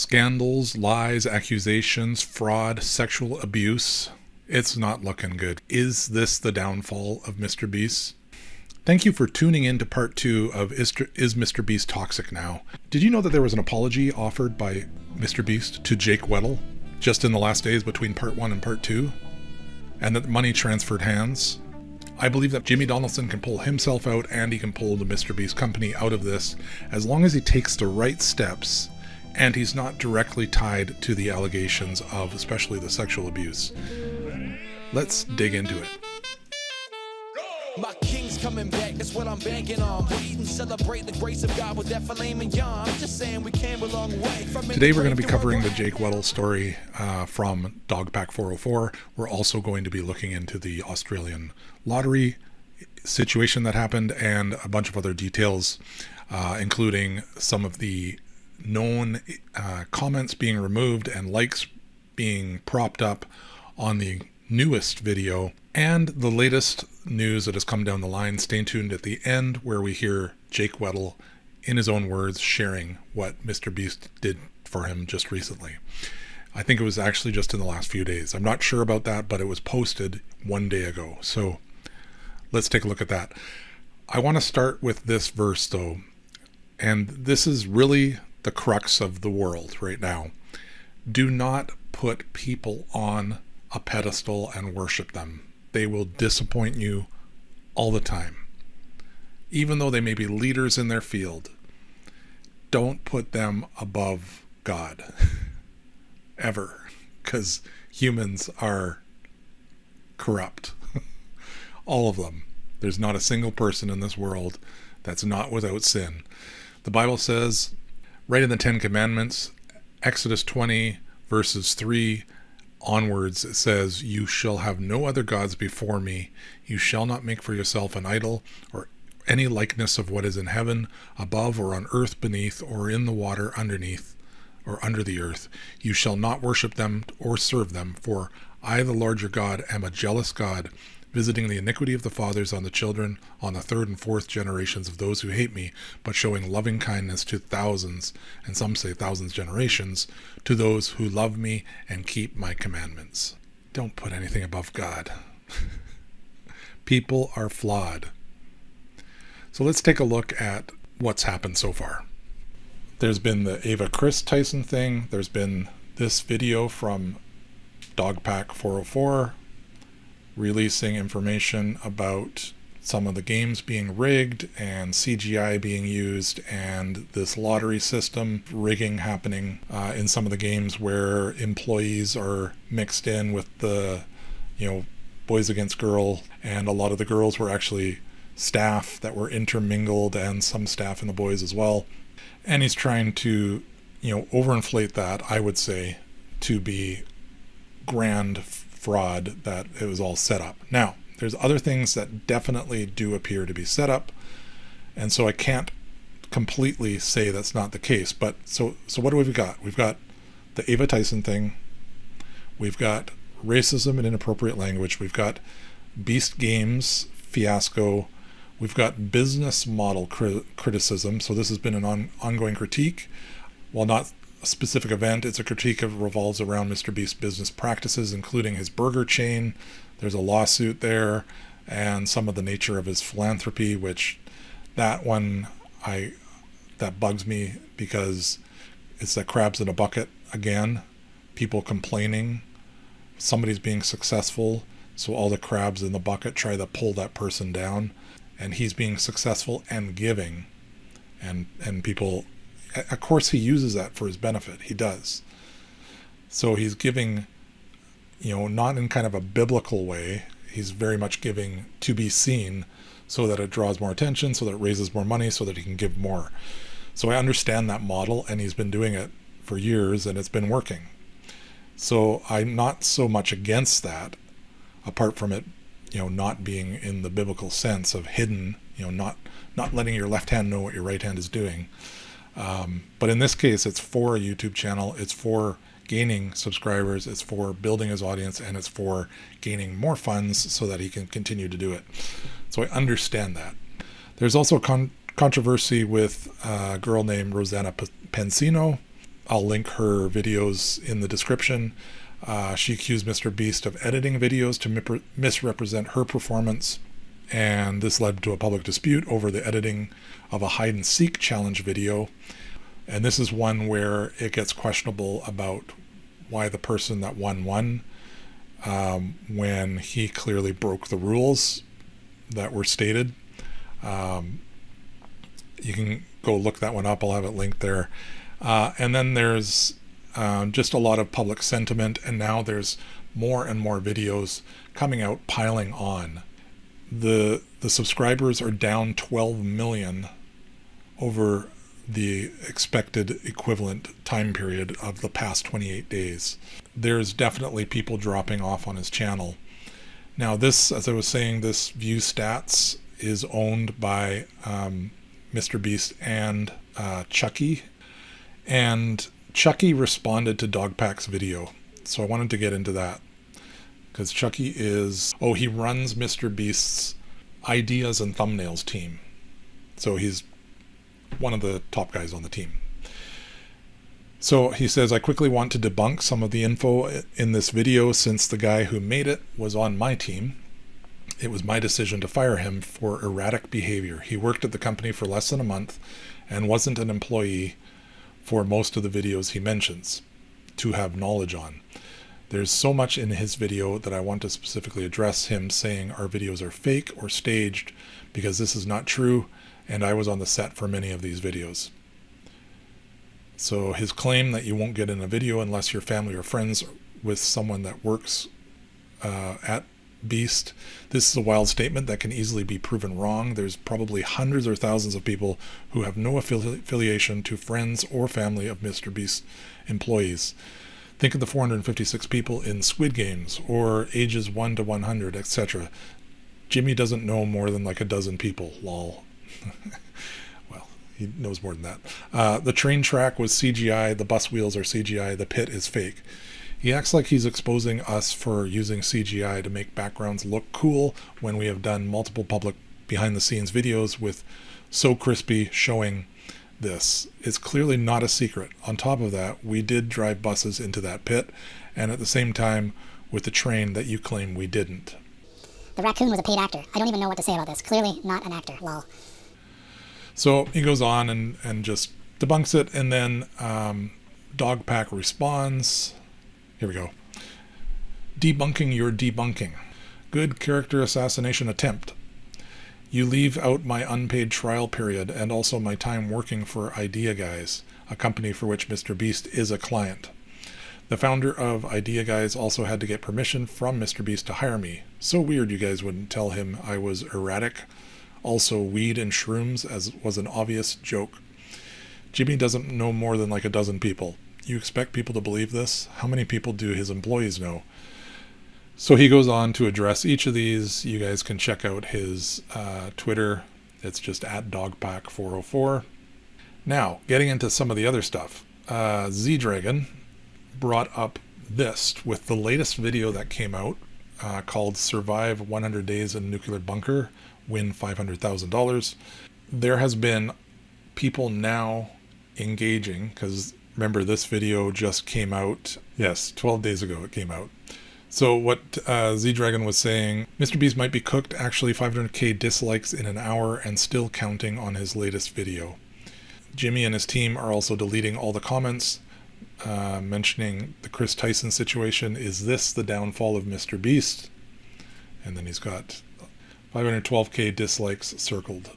Scandals, lies, accusations, fraud, sexual abuse. It's not looking good. Is this the downfall of MrBeast? Thank you for tuning in to part 2 of Is MrBeast Toxic Now? Did you know that there was an apology offered by MrBeast to Jake Weddle just in the last days between part 1 and part 2? And that money transferred hands? I believe that Jimmy Donaldson can pull himself out and he can pull the MrBeast company out of this as long as he takes the right steps and he's not directly tied to the allegations of especially the sexual abuse. Let's dig into it. My king's coming back, that's what I'm banking on. Bleed and celebrate the grace of God with that filet mignon. I'm just saying we came a long way. Today we're going to be covering the Jake Weddle story from DogPack 404. We're also going to be looking into the Australian lottery situation that happened and a bunch of other details, including some of the known comments being removed and likes being propped up on the newest video and the latest news that has come down the line. Stay tuned at the end where we hear Jake Weddle in his own words sharing what MrBeast did for him just recently. I think it was actually just in the last few days. I'm not sure about that, but it was posted 1 day ago. So let's take a look at that. I want to start with this verse though, and this is really the crux of the world right now. Do not put people on a pedestal and worship them. They will disappoint you all the time. Even though they may be leaders in their field, don't put them above God. Ever. Because humans are corrupt. All of them. There's not a single person in this world that's not without sin. The Bible says, right in the 10 Commandments, Exodus 20, verses 3 onwards, it says, "You shall have no other gods before me. You shall not make for yourself an idol or any likeness of what is in heaven above or on earth beneath or in the water underneath or under the earth. You shall not worship them or serve them, for I, the Lord your God, am a jealous God, visiting the iniquity of the fathers on the children, on the 3rd and 4th generations of those who hate me, but showing loving kindness to thousands, and some say thousands generations, to those who love me and keep my commandments." Don't put anything above God. People are flawed. So let's take a look at what's happened so far. There's been the Ava Kris Tyson thing. There's been this video from DogPack 404 releasing information about some of the games being rigged and CGI being used and this lottery system rigging happening in some of the games where employees are mixed in with the, boys against girls, and a lot of the girls were actually staff that were intermingled and some staff in the boys as well. And he's trying to, overinflate that, I would say, to be grand fraud, that it was all set up. Now, there's other things that definitely do appear to be set up, and so I can't completely say that's not the case. But so what do we got? We've got the Ava Tyson thing. We've got racism and inappropriate language. We've got Beast Games fiasco. We've got business model criticism. So this has been an ongoing critique. While not a specific event, it's a critique of revolves around MrBeast's business practices, including his burger chain. There's a lawsuit there, and some of the nature of his philanthropy, which that one that bugs me because it's the crabs in a bucket again. People complaining, somebody's being successful, so all the crabs in the bucket try to pull that person down, and he's being successful and giving, and people, of course he uses that for his benefit. He does. So he's giving, not in kind of a biblical way. He's very much giving to be seen so that it draws more attention, so that it raises more money, so that he can give more. So I understand that model, and he's been doing it for years, and it's been working. So I'm not so much against that, apart from it, not being in the biblical sense of hidden, not letting your left hand know what your right hand is doing. But in this case, it's for a YouTube channel. It's for gaining subscribers. It's for building his audience, and it's for gaining more funds so that he can continue to do it. So I understand that. There's also controversy with a girl named Rosanna Pansino. I'll link her videos in the description. She accused MrBeast of editing videos to misrepresent her performance, and this led to a public dispute over the editing of a hide and seek challenge video. And this is one where it gets questionable about why the person that won when he clearly broke the rules that were stated. You can go look that one up. I'll have it linked there. And then there's just a lot of public sentiment, and now there's more and more videos coming out piling on. The subscribers are down 12 million over the expected equivalent time period of the past 28 days. There's definitely people dropping off on his channel. Now this, as I was saying, this view stats is owned by MrBeast and Chucky. And Chucky responded to DogPack's video. So I wanted to get into that. Because Chucky he runs MrBeast's ideas and thumbnails team. So he's one of the top guys on the team. So he says, I quickly want to debunk some of the info in this video since the guy who made it was on my team. It was my decision to fire him for erratic behavior. He worked at the company for less than a month and wasn't an employee for most of the videos he mentions to have knowledge on. There's so much in his video that I want to specifically address him saying our videos are fake or staged, because this is not true, and I was on the set for many of these videos. So his claim that you won't get in a video unless you're family or friends with someone that works at Beast, this is a wild statement that can easily be proven wrong. There's probably hundreds or thousands of people who have no affiliation to friends or family of MrBeast employees. Think of the 456 people in Squid Games, or ages 1 to 100, etc. Jimmy doesn't know more than like a dozen people, lol. Well, he knows more than that. The train track was CGI, the bus wheels are CGI, the pit is fake. He acts like he's exposing us for using CGI to make backgrounds look cool when we have done multiple public behind-the-scenes videos with So Crispy showing this. It's clearly not a secret. On top of that, we did drive buses into that pit, and at the same time with the train that you claim we didn't. The raccoon was a paid actor. I don't even know what to say about this. Clearly not an actor, lol. So he goes on and just debunks it, and then DogPack responds. Here we go. Debunking your debunking. Good character assassination attempt. You leave out my unpaid trial period and also my time working for Idea Guys, a company for which MrBeast is a client. The founder of Idea Guys also had to get permission from MrBeast to hire me. So weird you guys wouldn't tell him I was erratic. Also weed and shrooms, as was an obvious joke. Jimmy doesn't know more than like a dozen people. You expect people to believe this? How many people do his employees know? So he goes on to address each of these. You guys can check out his Twitter. It's just at DogPack404. Now, getting into some of the other stuff. Z-Dragon brought up this with the latest video that came out called Survive 100 Days in Nuclear Bunker, Win $500,000. There has been people now engaging, because remember this video just came out, yes, 12 days ago it came out. So what Z-Dragon was saying, MrBeast might be cooked, actually 500k dislikes in an hour and still counting on his latest video. Jimmy and his team are also deleting all the comments, mentioning the Kris Tyson situation. Is this the downfall of MrBeast? And then he's got 512k dislikes circled.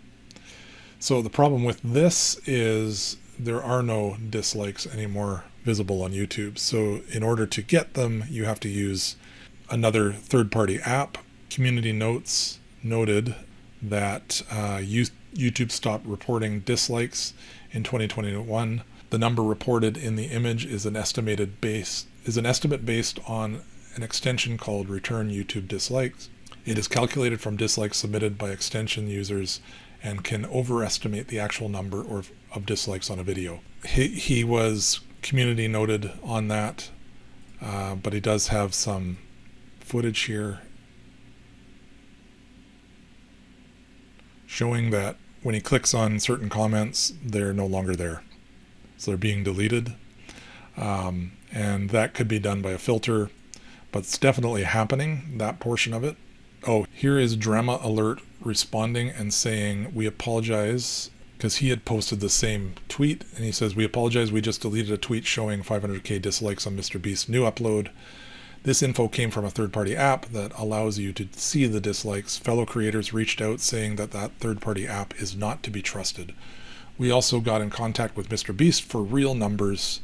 So the problem with this is there are no dislikes anymore visible on YouTube. So in order to get them, you have to use another third-party app. Community Notes noted that YouTube stopped reporting dislikes in 2021. The number reported in the image is an estimate based on an extension called Return YouTube Dislikes. It is calculated from dislikes submitted by extension users and can overestimate the actual number of dislikes on a video. He was community noted on that, but he does have some footage here showing that when he clicks on certain comments, they're no longer there. So they're being deleted. And that could be done by a filter, but it's definitely happening, that portion of it. Oh, here is Drama Alert responding and saying, we apologize, because he had posted the same tweet, and he says, we apologize, we just deleted a tweet showing 500k dislikes on MrBeast's new upload. This info came from a third-party app that allows you to see the dislikes. Fellow creators reached out saying that that third-party app is not to be trusted. We also got in contact with MrBeast for real numbers,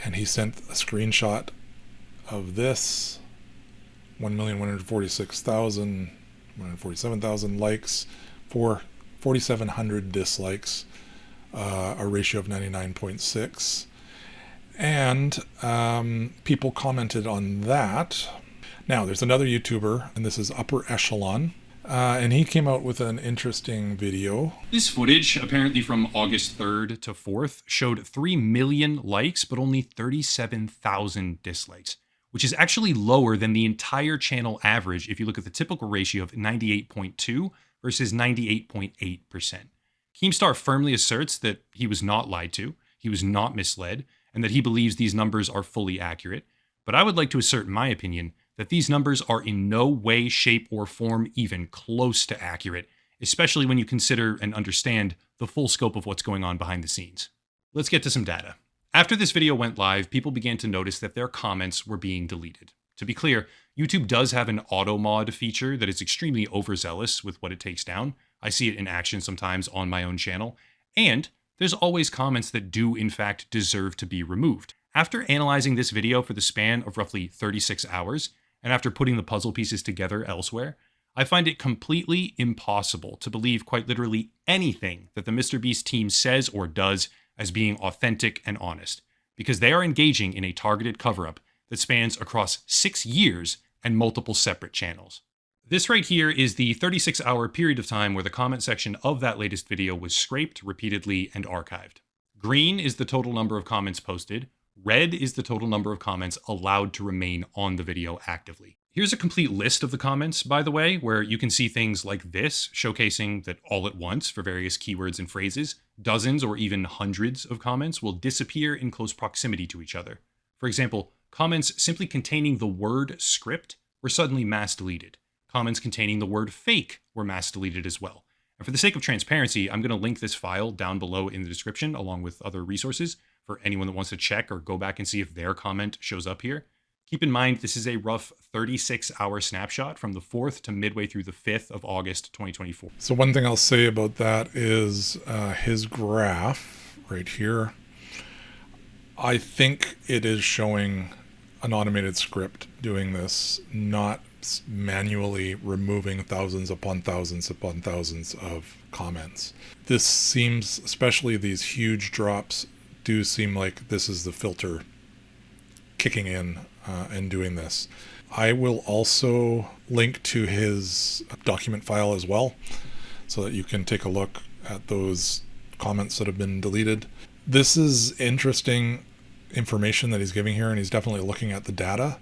and he sent a screenshot of this. 1,146,000, 147,000 likes for 4,700 dislikes, a ratio of 99.6. And people commented on that. Now, there's another YouTuber, and this is Upper Echelon, and he came out with an interesting video. This footage, apparently from August 3rd to 4th, showed 3 million likes, but only 37,000 dislikes, which is actually lower than the entire channel average if you look at the typical ratio of 98.2 versus 98.8%. Keemstar firmly asserts that he was not lied to, he was not misled, and that he believes these numbers are fully accurate. But I would like to assert, in my opinion, that these numbers are in no way, shape, or form even close to accurate, especially when you consider and understand the full scope of what's going on behind the scenes. Let's get to some data. After this video went live, people began to notice that their comments were being deleted. To be clear, YouTube does have an auto mod feature that is extremely overzealous with what it takes down. I see it in action sometimes on my own channel. And there's always comments that do in fact deserve to be removed. After analyzing this video for the span of roughly 36 hours, and after putting the puzzle pieces together elsewhere, I find it completely impossible to believe quite literally anything that the MrBeast team says or does as being authentic and honest, because they are engaging in a targeted cover-up that spans across 6 years and multiple separate channels. This right here is the 36-hour period of time where the comment section of that latest video was scraped repeatedly and archived. Green is the total number of comments posted. Red is the total number of comments allowed to remain on the video actively. Here's a complete list of the comments, by the way, where you can see things like this, showcasing that all at once, for various keywords and phrases, dozens or even hundreds of comments will disappear in close proximity to each other. For example, comments simply containing the word script were suddenly mass deleted. Comments containing the word fake were mass deleted as well. And for the sake of transparency, I'm going to link this file down below in the description along with other resources for anyone that wants to check or go back and see if their comment shows up here. Keep in mind, this is a rough 36-hour snapshot from the 4th to midway through the 5th of August, 2024. So one thing I'll say about that is his graph right here. I think it is showing an automated script doing this, not manually removing thousands upon thousands upon thousands of comments. This seems, especially these huge drops, do seem like this is the filter kicking in and doing this. I will also link to his document file as well, so that you can take a look at those comments that have been deleted. This is interesting information that he's giving here, and he's definitely looking at the data.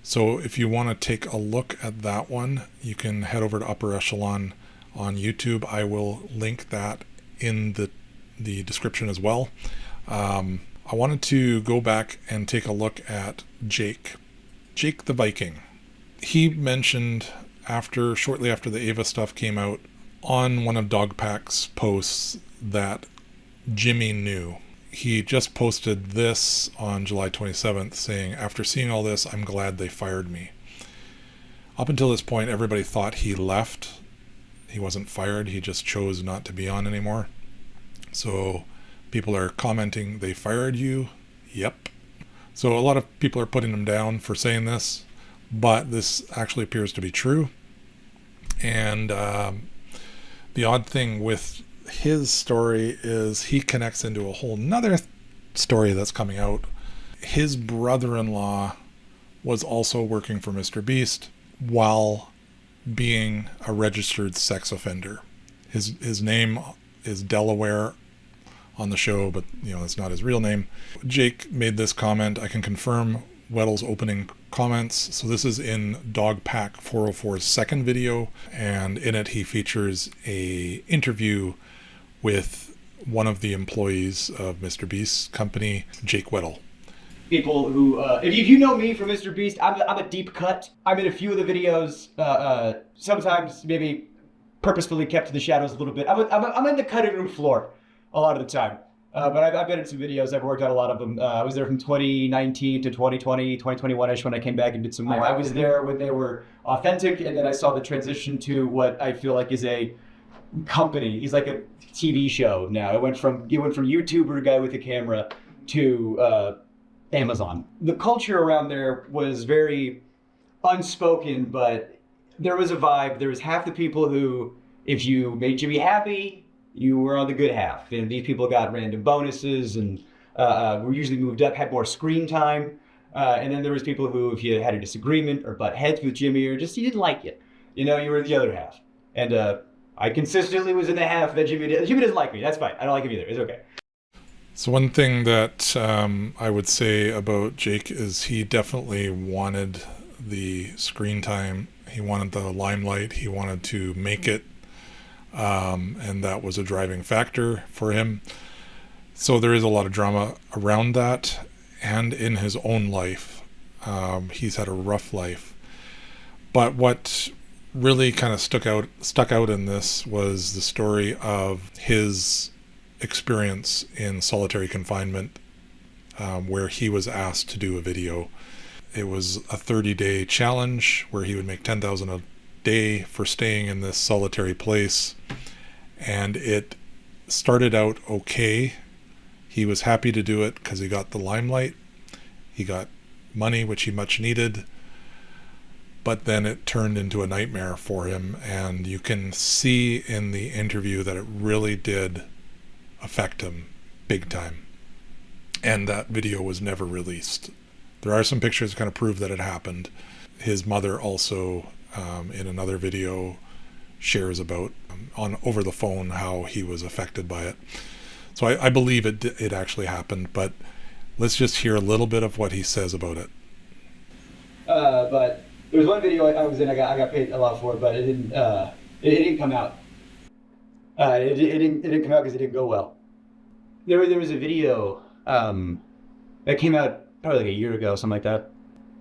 So if you want to take a look at that one, you can head over to Upper Echelon on YouTube. I will link that in the description as well. I wanted to go back and take a look at Jake the Viking. He mentioned shortly after the Ava stuff came out on one of DogPack's posts that Jimmy knew. He just posted this on July 27th saying, after seeing all this, I'm glad they fired me. Up until this point, everybody thought he left. He wasn't fired. He just chose not to be on anymore. So people are commenting, they fired you? Yep. So a lot of people are putting him down for saying this, but this actually appears to be true. And the odd thing with his story is he connects into a whole nother story that's coming out. His brother-in-law was also working for MrBeast while being a registered sex offender. His name is Delaware on the show, but that's not his real name. Jake made this comment. I can confirm Weddle's opening comments. So this is in DogPack 404's second video, and in it he features a interview with one of the employees of MrBeast's company, Jake Weddle. people who, if you know me from MrBeast, I'm a deep cut. I'm in a few of the videos, sometimes maybe purposefully kept to the shadows a little bit. I'm in the cutting room floor a lot of the time. But I've been in some videos. I've worked on a lot of them. I was there from 2019 to 2020, 2021-ish when I came back and did some more. I was there when they were authentic, and then I saw the transition to what I feel like is a company. He's like a TV show now. It went from YouTuber guy with a camera to Amazon. The culture around there was very unspoken, but there was a vibe. There was half the people who, if you made Jimmy happy, you were on the good half. And these people got random bonuses and were usually moved up, had more screen time. And then there was people who, if you had a disagreement or butt heads with Jimmy or just you didn't like it, you were the other half. And I consistently was in the half that Jimmy doesn't like me. That's fine. I don't like him either. It's okay. So one thing that I would say about Jake is he definitely wanted the screen time. He wanted the limelight. He wanted to make it. And that was a driving factor for him. So there is a lot of drama around that, and in his own life. He's had a rough life. But what really kind of stuck out in this was the story of his experience in solitary confinement, where he was asked to do a video. It was a 30-day challenge where he would make $10,000 a day for staying in this solitary place, and it started out okay. He was happy to do it because he got the limelight, he got money, which he much needed, but then it turned into a nightmare for him, and you can see in the interview that it really did affect him big time, and that video was never released. There are some pictures that kind of prove that it happened. His mother also in another video shares about on over the phone how he was affected by it. So I believe it actually happened, but let's just hear a little bit of what he says about it. But there was one video I was in. I got paid a lot for it, but it didn't come out. It didn't come out because it didn't go well. There was a video that came out probably like a year ago, something like that.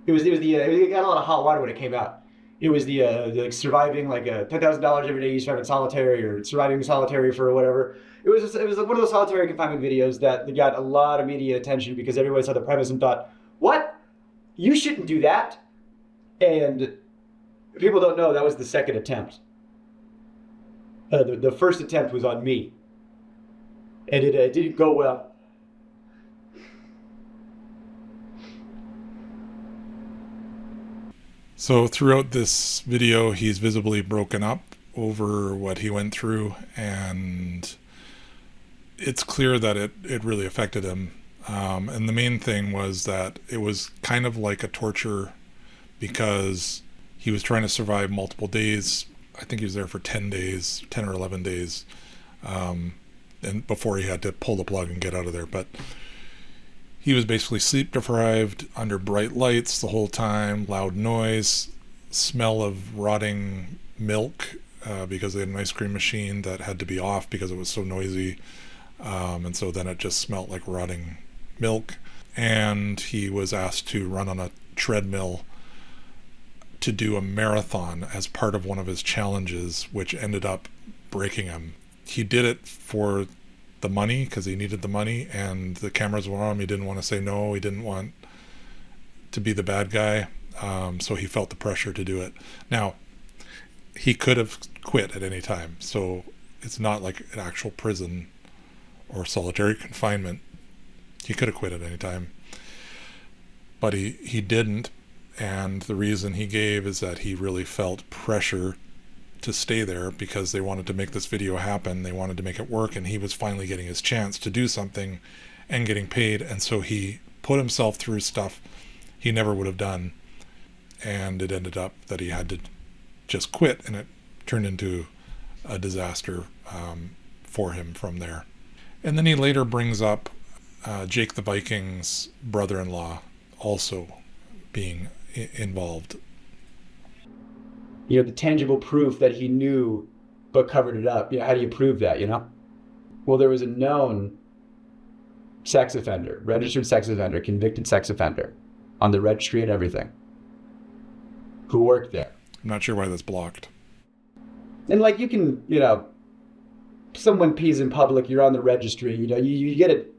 It got a lot of hot water when it came out. It was the like surviving like $10,000 every day you survive in solitary, or surviving solitary for whatever. It was like one of those solitary confinement videos that got a lot of media attention because everybody saw the premise and thought, "What? You shouldn't do that." And people don't know that was the second attempt. The first attempt was on me, and it didn't go well. So throughout this video, he's visibly broken up over what he went through, and it's clear that it really affected him. And the main thing was that it was kind of like a torture because he was trying to survive multiple days. I think he was there for 10 days, 10 or 11 days, and before he had to pull the plug and get out of there. But he was basically sleep deprived, under bright lights the whole time, loud noise, smell of rotting milk because they had an ice cream machine that had to be off because it was so noisy. And so then it just smelled like rotting milk. And he was asked to run on a treadmill to do a marathon as part of one of his challenges, which ended up breaking him. He did it for the money because he needed the money, and the cameras were on him. He didn't want to say no. He didn't want to be the bad guy, so he felt the pressure to do it. Now, he could have quit at any time, so it's not like an actual prison or solitary confinement. He could have quit at any time, but he didn't, and the reason he gave is that he really felt pressure to stay there because they wanted to make this video happen. They wanted to make it work, and he was finally getting his chance to do something and getting paid. And so he put himself through stuff he never would have done, and it ended up that he had to just quit, and it turned into a disaster for him from there. And then he later brings up Jake the Viking's brother-in-law also being involved. The tangible proof that he knew but covered it up. How do you prove that, Well, there was a known sex offender, registered sex offender, convicted sex offender on the registry and everything who worked there. I'm not sure why that's blocked. And like you can, you know, someone pees in public, you're on the registry, you know, you get it.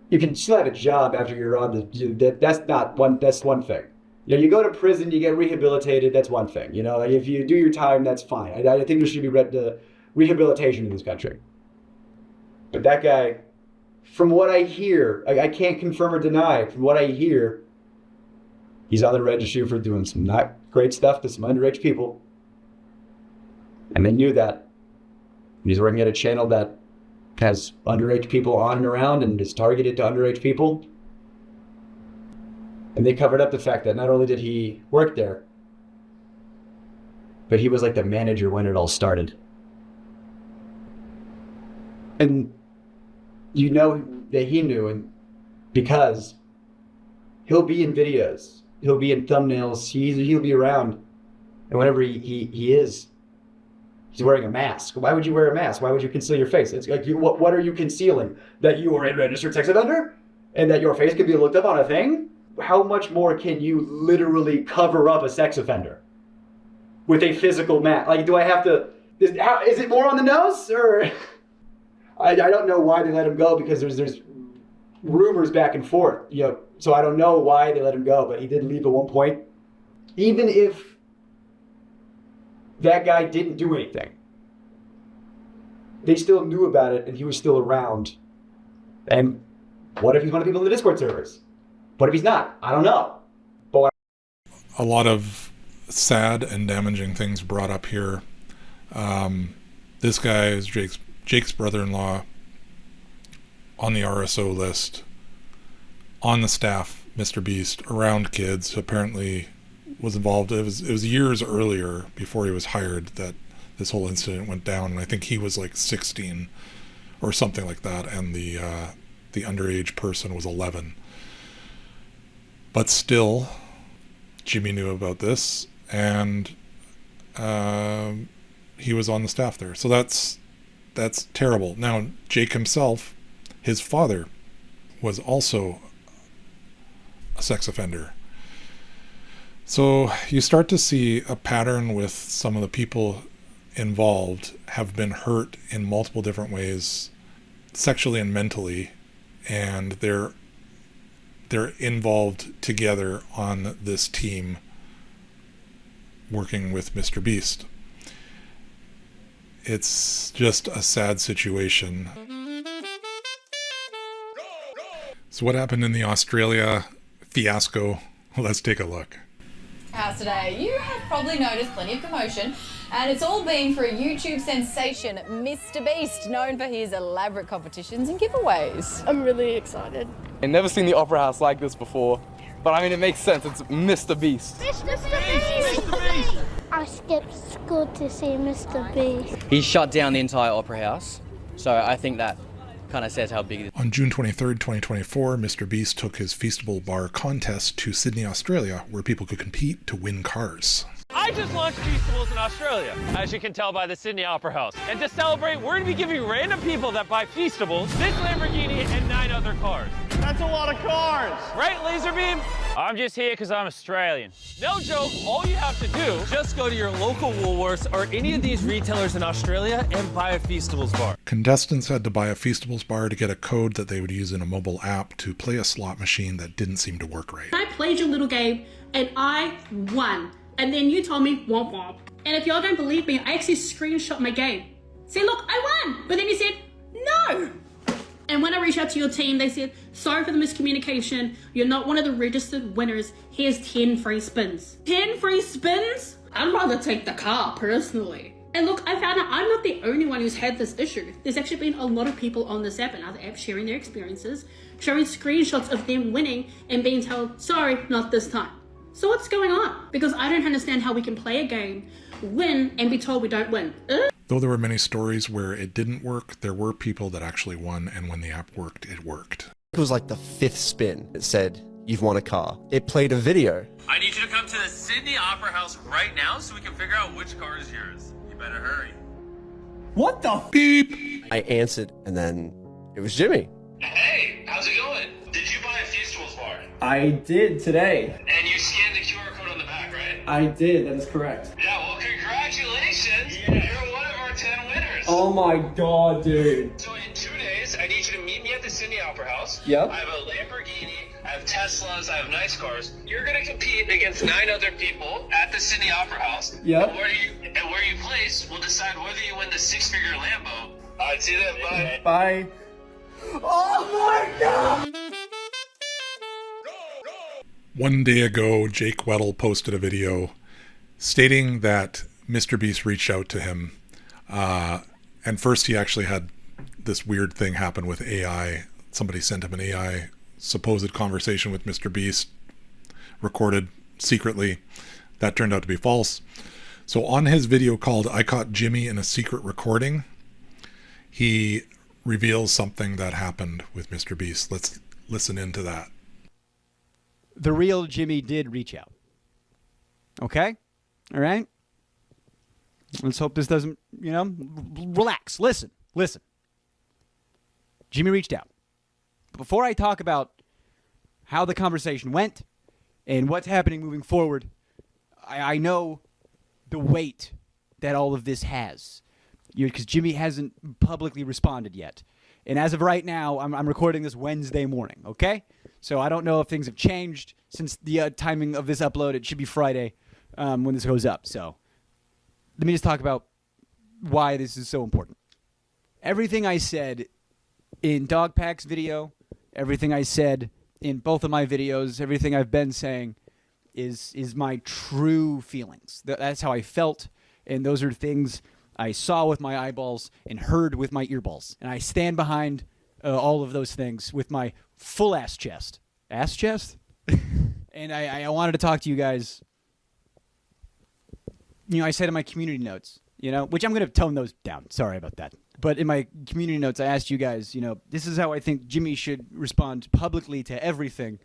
You can still have a job after you're on the, that's one thing. You know, you go to prison, you get rehabilitated, that's one thing. You know, like if you do your time, that's fine. I think there should be rehabilitation in this country. But that guy, from what I hear, I can't confirm or deny, from what I hear, he's on the registry for doing some not great stuff to some underage people. And they knew that. He's working at a channel that has underage people on and around and is targeted to underage people. And they covered up the fact that not only did he work there, but he was like the manager when it all started. And you know that he knew, and because he'll be in videos, he'll be in thumbnails, he'll be around. And whenever he is, he's wearing a mask. Why would you wear a mask? Why would you conceal your face? It's like, what are you concealing? That you are a registered sex offender? And that your face can be looked up on a thing? How much more can you literally cover up a sex offender with a physical mask? Like, do I have to, is it more on the nose? Or I don't know why they let him go, because there's rumors back and forth. You know, so I don't know why they let him go, but he did leave at one point. Even if that guy didn't do anything, they still knew about it and he was still around. And what if he's one of the people in the Discord servers? What if he's not? I don't know. But a lot of sad and damaging things brought up here. This guy is Jake's brother-in-law, on the RSO list, on the staff, MrBeast, around kids. Apparently was involved. It was years earlier, before he was hired, that this whole incident went down, and I think he was like 16 or something like that, and the underage person was 11. But still, Jimmy knew about this, and he was on the staff there. So that's terrible. Now, Jake himself, his father, was also a sex offender. So you start to see a pattern with some of the people involved have been hurt in multiple different ways, sexually and mentally, and they're involved together on this team working with MrBeast. It's just a sad situation. So what happened in the Australia fiasco? Let's take a look. House today, you have probably noticed plenty of commotion, and it's all been for a YouTube sensation, MrBeast, known for his elaborate competitions and giveaways. I'm really excited. I've never seen the Opera House like this before, but I mean, it makes sense. It's MrBeast. MrBeast! I skipped school to see MrBeast. He shut down the entire Opera House, so I think that kind of says how big it is. On June 23rd, 2024, MrBeast took his Feastable Bar contest to Sydney, Australia, where people could compete to win cars. I just launched Feastables in Australia, as you can tell by the Sydney Opera House. And to celebrate, we're going to be giving random people that buy Feastables this Lamborghini and 9 other cars. That's a lot of cars! Right, Laserbeam? I'm just here because I'm Australian. No joke, all you have to do, just go to your local Woolworths or any of these retailers in Australia and buy a Feastables bar. Contestants had to buy a Feastables bar to get a code that they would use in a mobile app to play a slot machine that didn't seem to work right. I played your little game and I won. And then you told me womp womp. And if y'all don't believe me, I actually screenshot my game. Say, look, I won. But then you said, no. And when I reached out to your team, they said, sorry for the miscommunication. You're not one of the registered winners. Here's 10 free spins. 10 free spins? I'd rather take the car, personally. And look, I found out I'm not the only one who's had this issue. There's actually been a lot of people on this app and other apps sharing their experiences, showing screenshots of them winning and being told, sorry, not this time. So what's going on? Because I don't understand how we can play a game, win, and be told we don't win. Though there were many stories where it didn't work, there were people that actually won, and when the app worked, it worked. It was like the 5th spin. It said, you've won a car. It played a video. I need you to come to the Sydney Opera House right now so we can figure out which car is yours. You better hurry. What the beep? I answered, and then it was Jimmy. Hey, how's I did today. And you scanned the QR code on the back, right? I did, that is correct. Yeah, well, congratulations. Yeah. You're one of our 10 winners. Oh my god, dude. So in 2 days, I need you to meet me at the Sydney Opera House. Yep. I have a Lamborghini, I have Teslas, I have nice cars. You're gonna compete against 9 other people at the Sydney Opera House. Yep. And where you place will decide whether you win the 6-figure Lambo. Alright, see you then, bye. Bye. Oh my god! One day ago, Jake Weddle posted a video stating that MrBeast reached out to him. And first he actually had this weird thing happen with AI. Somebody sent him an AI supposed conversation with MrBeast, recorded secretly. That turned out to be false. So on his video called "I Caught Jimmy in a Secret Recording," he reveals something that happened with MrBeast. Let's listen into that. The real Jimmy did reach out. Okay? All right? Let's hope this doesn't, relax. Listen. Jimmy reached out. Before I talk about how the conversation went and what's happening moving forward, I know the weight that all of this has. Because Jimmy hasn't publicly responded yet. And as of right now, I'm recording this Wednesday morning, okay? So I don't know if things have changed since the timing of this upload. It should be Friday when this goes up. So let me just talk about why this is so important. Everything I said in DogPack's video, everything I said in both of my videos, everything I've been saying is my true feelings. That's how I felt, and those are things I saw with my eyeballs and heard with my earballs. And I stand behind all of those things with my full ass chest. Ass chest? And I wanted to talk to you guys. I said in my community notes, which I'm going to tone those down. Sorry about that. But in my community notes, I asked you guys, this is how I think Jimmy should respond publicly to everything.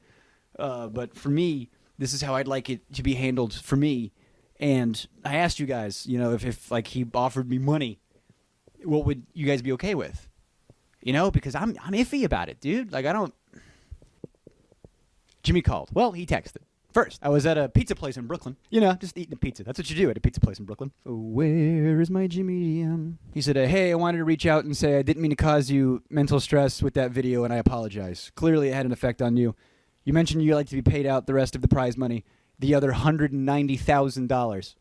But for me, this is how I'd like it to be handled for me. And I asked you guys, if he offered me money, what would you guys be okay with? Because I'm iffy about it, dude. Jimmy called. Well, he texted. First, I was at a pizza place in Brooklyn. Just eating a pizza. That's what you do at a pizza place in Brooklyn. Where is my Jimmy? He said, hey, I wanted to reach out and say I didn't mean to cause you mental stress with that video, and I apologize. Clearly, it had an effect on you. You mentioned you'd like to be paid out the rest of the prize money, the other $190,000.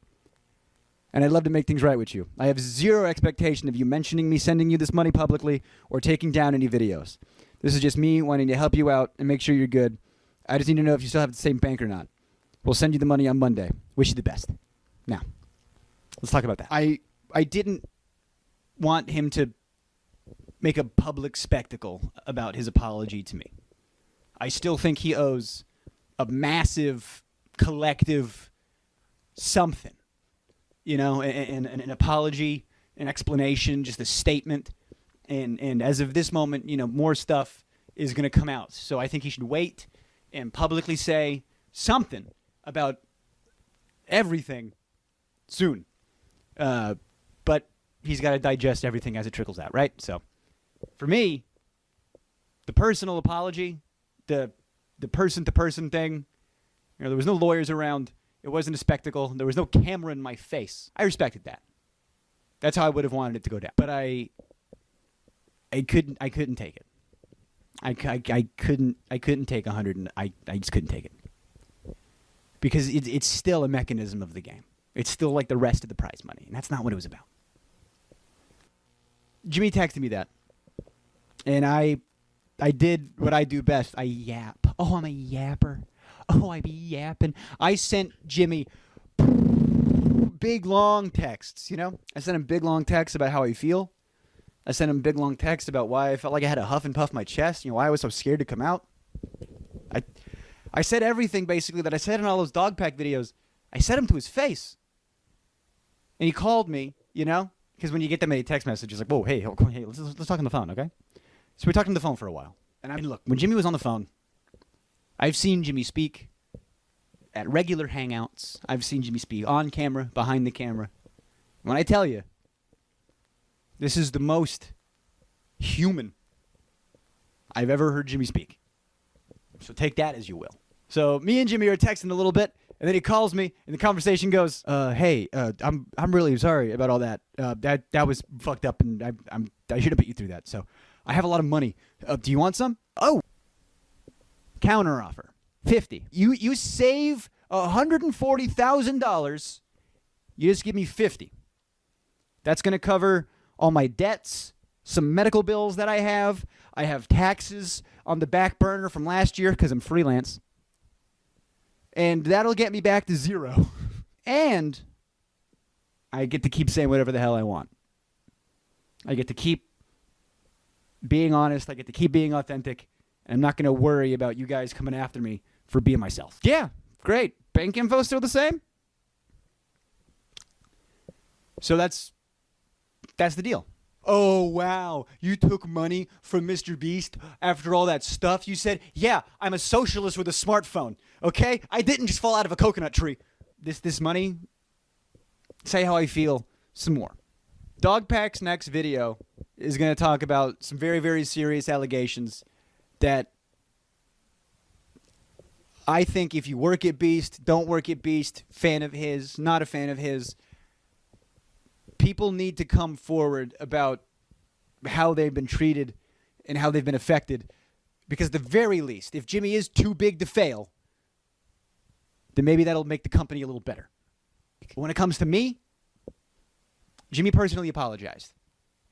And I'd love to make things right with you. I have zero expectation of you mentioning me sending you this money publicly or taking down any videos. This is just me wanting to help you out and make sure you're good. I just need to know if you still have the same bank or not. We'll send you the money on Monday. Wish you the best. Now, let's talk about that. I didn't want him to make a public spectacle about his apology to me. I still think he owes a massive collective something. An apology, an explanation, just a statement. And as of this moment, more stuff is going to come out. So I think he should wait and publicly say something about everything soon. But he's got to digest everything as it trickles out, right? So for me, the personal apology, the person-to-person thing, there was no lawyers around. It wasn't a spectacle. There was no camera in my face. I respected that. That's how I would have wanted it to go down. But I couldn't take it. I couldn't take 100. And I just couldn't take it because it's still a mechanism of the game. It's still like the rest of the prize money, and that's not what it was about. Jimmy texted me that, and I did what I do best. I yap. Oh, I'm a yapper. Oh, I be yapping. I sent Jimmy big, long texts, I sent him big, long texts about how I feel. I sent him big, long texts about why I felt like I had to huff and puff my chest, why I was so scared to come out. I said everything, basically, that I said in all those DogPack videos. I said them to his face. And he called me, because when you get that many text messages, like, whoa, hey, let's talk on the phone, okay? So we talked on the phone for a while. And look, when Jimmy was on the phone, I've seen Jimmy speak at regular hangouts. I've seen Jimmy speak on camera, behind the camera. When I tell you, this is the most human I've ever heard Jimmy speak. So take that as you will. So me and Jimmy are texting a little bit, and then he calls me, and the conversation goes, "Hey, I'm really sorry about all that. That was fucked up, and I should have put you through that. So I have a lot of money. Do you want some? Oh, counter offer, $50. You save $140,000. You just give me $50. That's gonna cover all my debts, some medical bills that I have. I have taxes on the back burner from last year because I'm freelance." And that'll get me back to zero. And I get to keep saying whatever the hell I want. I get to keep being honest. I get to keep being authentic. And I'm not going to worry about you guys coming after me for being myself. Yeah, great. Bank info still the same? So that's the deal. Oh, wow. You took money from MrBeast after all that stuff you said? Yeah, I'm a socialist with a smartphone, okay? I didn't just fall out of a coconut tree. This money, say how I feel some more. DogPack's next video is going to talk about some very, very serious allegations that I think if you work at Beast, don't work at Beast, fan of his, not a fan of his, people need to come forward about how they've been treated and how they've been affected. Because at the very least, if Jimmy is too big to fail, then maybe that'll make the company a little better. But when it comes to me, Jimmy personally apologized.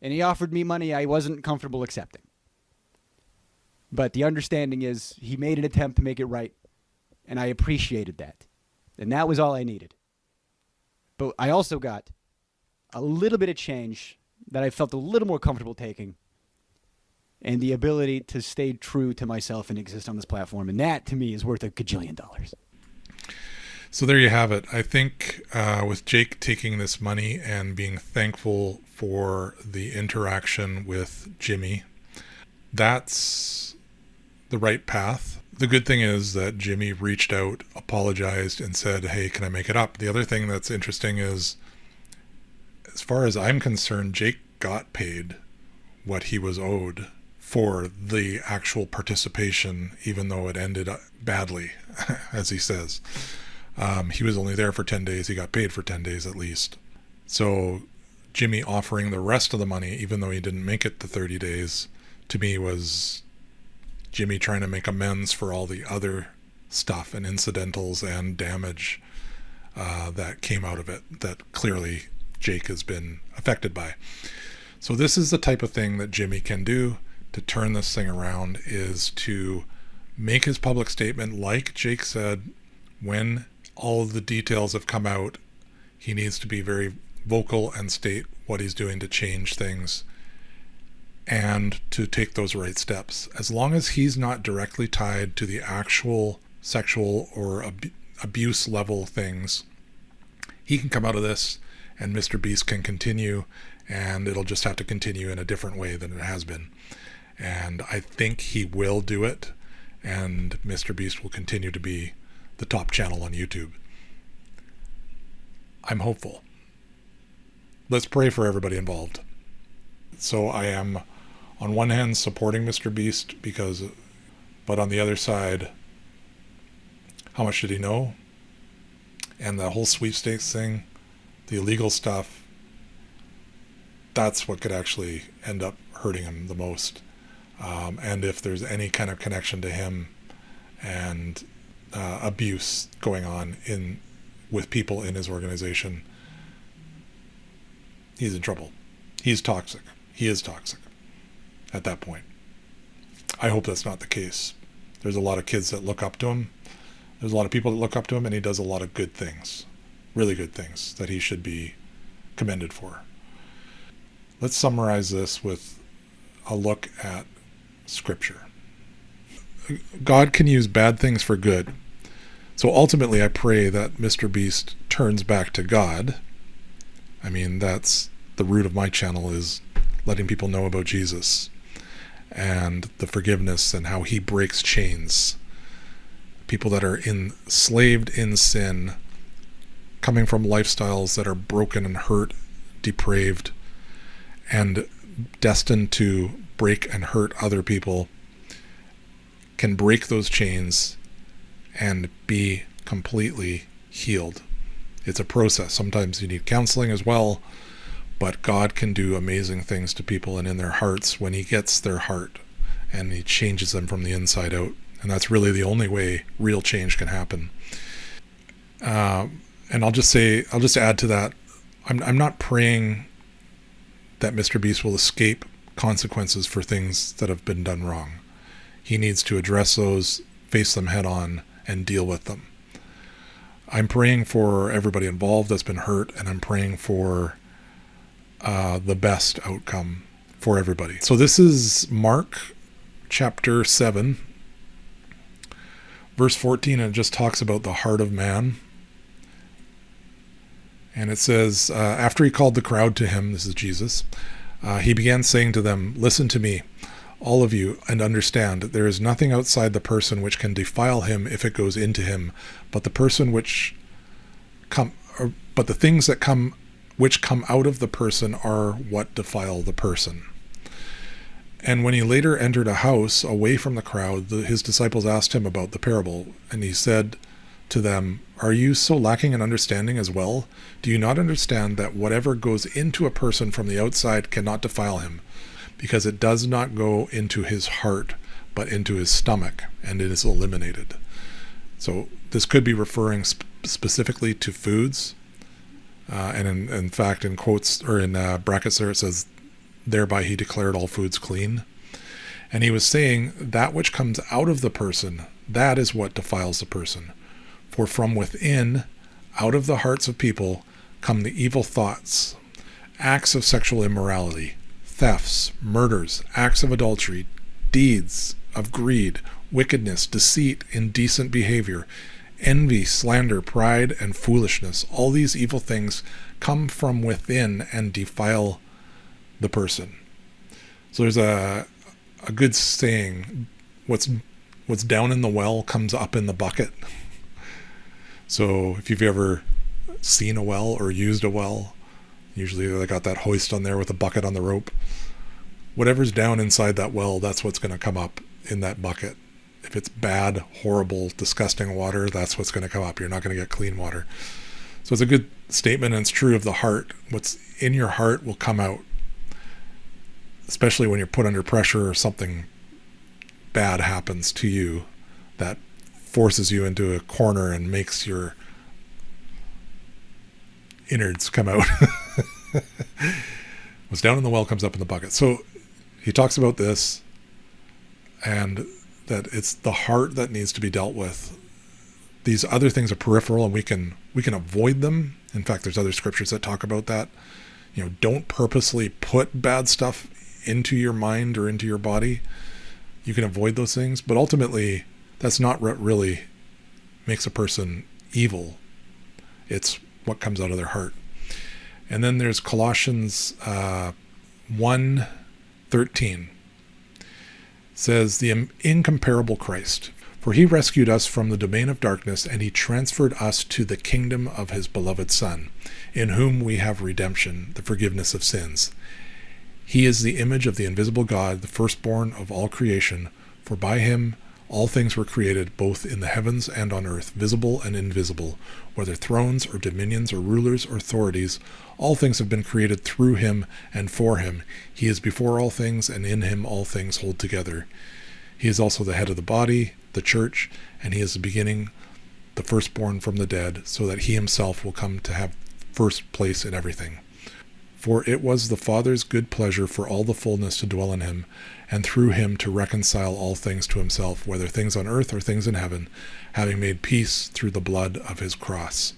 And he offered me money I wasn't comfortable accepting. But the understanding is he made an attempt to make it right. And I appreciated that. And that was all I needed. But I also got a little bit of change that I felt a little more comfortable taking, and the ability to stay true to myself and exist on this platform. And that, to me, is worth $1 gajillion. So there you have it. I think with Jake taking this money and being thankful for the interaction with Jimmy, that's the right path. The good thing is that Jimmy reached out, apologized, and said, hey, can I make it up? The other thing that's interesting is, as far as I'm concerned, Jake got paid what he was owed for the actual participation, even though it ended badly, as he says. He was only there for 10 days. He got paid for 10 days at least. So Jimmy offering the rest of the money, even though he didn't make it the 30 days, to me was Jimmy trying to make amends for all the other stuff and incidentals and damage that came out of it that clearly Jake has been affected by. So this is the type of thing that Jimmy can do to turn this thing around, is to make his public statement. Like Jake said, when all of the details have come out, he needs to be very vocal and state what he's doing to change things and to take those right steps. As long as he's not directly tied to the actual sexual or abuse level things, he can come out of this, and MrBeast can continue, and it'll just have to continue in a different way than it has been. And I think he will do it, and MrBeast will continue to be the top channel on YouTube. I'm hopeful. Let's pray for everybody involved. So I am, on one hand, supporting MrBeast but on the other side, how much did he know? And the whole sweepstakes thing, the illegal stuff, that's what could actually end up hurting him the most. And if there's any kind of connection to him and abuse going on with people in his organization, he's in trouble. He's toxic. He is toxic at that point. I hope that's not the case. There's a lot of kids that look up to him. There's a lot of people that look up to him, and he does a lot of good things, really good things that he should be commended for. Let's summarize this with a look at Scripture. God can use bad things for good. So ultimately, I pray that MrBeast turns back to God. I mean, that's the root of my channel, is letting people know about Jesus and the forgiveness and how he breaks chains. People that are enslaved in sin, coming from lifestyles that are broken and hurt, depraved, and destined to break and hurt other people, can break those chains and be completely healed. It's a process. Sometimes you need counseling as well, but God can do amazing things to people and in their hearts when he gets their heart and he changes them from the inside out. And that's really the only way real change can happen. And I'll just add to that, I'm not praying that MrBeast will escape consequences for things that have been done wrong. He needs to address those, face them head on, and deal with them. I'm praying for everybody involved that's been hurt, and I'm praying for the best outcome for everybody. So this is Mark chapter 7, verse 14, and it just talks about the heart of man. And it says, after he called the crowd to him, this is Jesus, he began saying to them, "Listen to me, all of you, and understand that there is nothing outside the person which can defile him if it goes into him, but the things which come out of the person are what defile the person." And when he later entered a house away from the crowd, his disciples asked him about the parable, and he said to them, "Are you so lacking in understanding as well? Do you not understand that whatever goes into a person from the outside cannot defile him, because it does not go into his heart, but into his stomach, and it is eliminated?" So this could be referring specifically to foods, and in fact, in quotes or in brackets there, it says, "Thereby he declared all foods clean." And he was saying that which comes out of the person, that is what defiles the person. For from within, out of the hearts of people, come the evil thoughts, acts of sexual immorality, thefts, murders, acts of adultery, deeds of greed, wickedness, deceit, indecent behavior, envy, slander, pride, and foolishness. All these evil things come from within and defile the person. So there's a good saying, what's down in the well comes up in the bucket. So if you've ever seen a well or used a well, usually they got that hoist on there with a bucket on the rope. Whatever's down inside that well, that's what's going to come up in that bucket. If it's bad, horrible, disgusting water, that's what's going to come up. You're not going to get clean water. So it's a good statement, and it's true of the heart. What's in your heart will come out, especially when you're put under pressure or something bad happens to you that forces you into a corner and makes your innards come out. What's down in the well comes up in the bucket. So he talks about this, and that it's the heart that needs to be dealt with. These other things are peripheral, and we can avoid them. In fact, there's other scriptures that talk about that. Don't purposely put bad stuff into your mind or into your body. You can avoid those things, but ultimately that's not what really makes a person evil. It's what comes out of their heart. And then there's Colossians 1:13. Says, "The incomparable Christ, for he rescued us from the domain of darkness, and he transferred us to the kingdom of his beloved Son, in whom we have redemption, the forgiveness of sins. He is the image of the invisible God, the firstborn of all creation, for by him all things were created, both in the heavens and on earth, visible and invisible, whether thrones or dominions or rulers or authorities. All things have been created through him and for him. He is before all things, and in him all things hold together. He is also the head of the body, the church, and he is the beginning, the firstborn from the dead, so that he himself will come to have first place in everything. For it was the Father's good pleasure for all the fullness to dwell in him, and through him to reconcile all things to himself, whether things on earth or things in heaven, having made peace through the blood of his cross."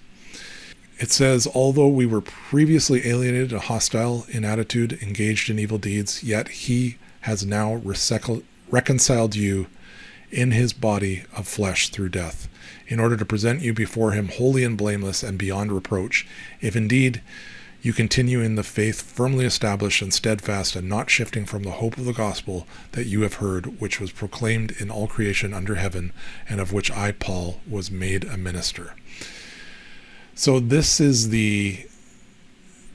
It says, "Although we were previously alienated and hostile in attitude, engaged in evil deeds, yet he has now reconciled you in his body of flesh through death, in order to present you before him holy and blameless and beyond reproach, if indeed you continue in the faith firmly established and steadfast, and not shifting from the hope of the gospel that you have heard, which was proclaimed in all creation under heaven, and of which I, Paul, was made a minister." So this is the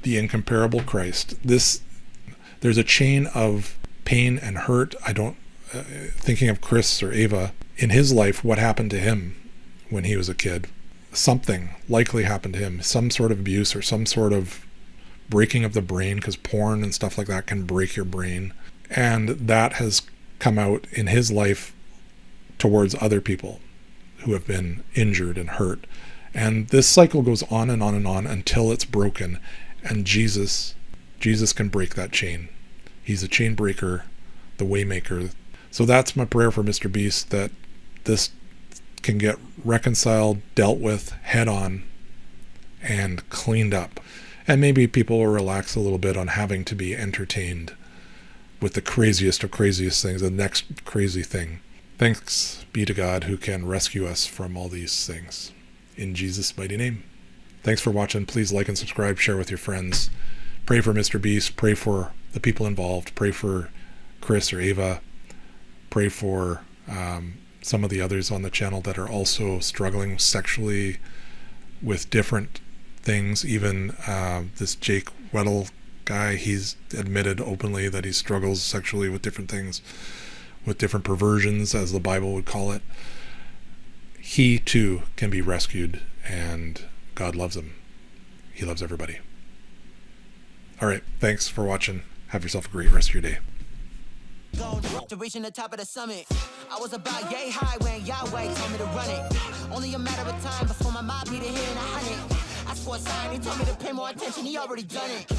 incomparable Christ. There's a chain of pain and hurt. Thinking of Chris or Ava, in his life, what happened to him when he was a kid. Something likely happened to him, some sort of abuse or some sort of breaking of the brain, because porn and stuff like that can break your brain. And that has come out in his life towards other people who have been injured and hurt. And this cycle goes on and on and on until it's broken. And Jesus can break that chain. He's a chain breaker, the way maker. So that's my prayer for MrBeast, that this can get reconciled, dealt with head on, and cleaned up. And maybe people will relax a little bit on having to be entertained with the craziest of craziest things, the next crazy thing. Thanks be to God who can rescue us from all these things. In Jesus' mighty name. Thanks for watching. Please like and subscribe, share with your friends. Pray for MrBeast. Pray for the people involved. Pray for Chris or Ava. Pray for some of the others on the channel that are also struggling sexually with different things. Even this Jake Weddle guy, he's admitted openly that he struggles sexually with different things, with different perversions, as the Bible would call it. He too can be rescued, and God loves him. He loves everybody. All right, thanks for watching. Have yourself a great rest of your day. To reaching the top of the summit, I was about yay high when Yahweh told me to run it. Only a matter of time before my mob beat a hit in 100. I scored sign, he told me to pay more attention, he already done it.